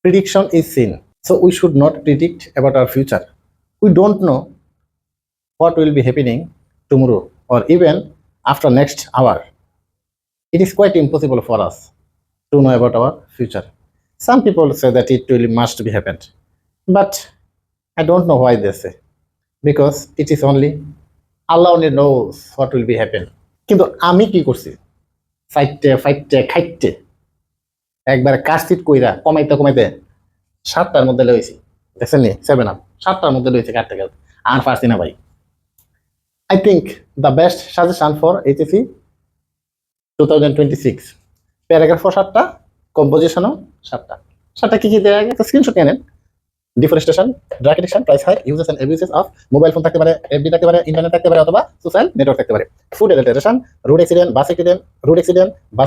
prediction is sin, so we should not predict about our future. We don't know what will be happening tomorrow or even after next hour. It is quite impossible for us to know about our future. Some people say that it will must be happened, but I don't know why they say, because it is only Allah only knows what will be happen. কিন্তু আমি কি করছি, ফাইটে ফাইটে খাইতে একবার কাশিট কইরা কমাইতে কমাইতে 7টার মধ্যে লইছি, দেখছেন নি 7 আপ 7টার মধ্যে লইছে কাটতে কাটতে আর পারছি না ভাই। I think the best suggestion for HSC 2026 paragraph 7টা, কম্পোজিশনও 7টা কি কি দেয়া একটা স্ক্রিনশট নিয়ে নেন। Deforestation, drug addiction, price high, uses and abuses of mobile phone থাকতে পারে, এফবি থাকতে পারে, ইন্টারনেট থাকতে পারে, অথবা সোশ্যাল নেটওয়ার্ক থাকতে পারে। Food adulteration, road accident, bus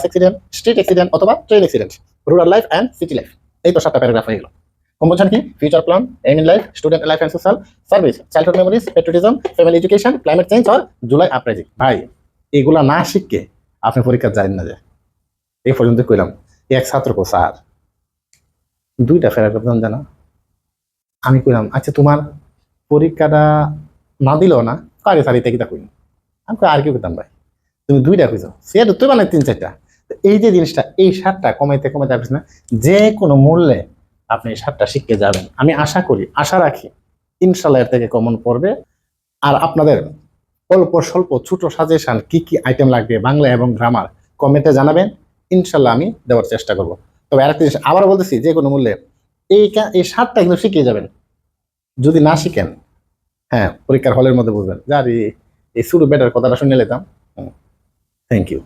accident, street accident অথবা train accident, rural life and city life. এই তো 7টা প্যারাগ্রাফ হয়ে গেল। কম্পোজিশন কি? Future plan, aim in life, student life and social service, childhood memories, patriotism, family education, climate change or July uprising. ভাই এগুলা না শিখকে আপনি পরীক্ষা জানেন না। যে এই পর্যন্ত কইলাম, এক ছাত্র কো স্যার 2টা প্যারাগ্রাফ জানা। আমি কইলাম আচ্ছা তোমার পরীক্ষাটা না দিলেও না কারে সারিতে কিতা কইনি। আমি আর কি করতাম ভাই, তুমি 2টা কইছো সে তুই বানাই 3-4টা। এই যে জিনিসটা, এই 7টা কমাইতে কমাইতে আসবে না, যে কোনো মূল্যে আপনি 7টা শিখতে যাবেন। আমি আশা করি, আশা রাখি ইনশাল্লাহ এর থেকে কমন পড়বে। আর আপনাদের অল্প স্বল্প ছোট সাজেশন কি কি আইটেম লাগবে বাংলা এবং গ্রামার কমেন্টে জানাবেন, ইনশাল্লাহ আমি দেওয়ার চেষ্টা করব। তবে আরেকটা জিনিস আবার বলতেছি, যে কোনো মূল্যে এই 7টা কিন্তু শিখিয়ে যাবেন। যদি না শিখেন, হ্যাঁ পরীক্ষার হলের মধ্যে বুঝবেন যে আর এই শুরু বেটার কথাটা শুনে নিতাম। Thank you.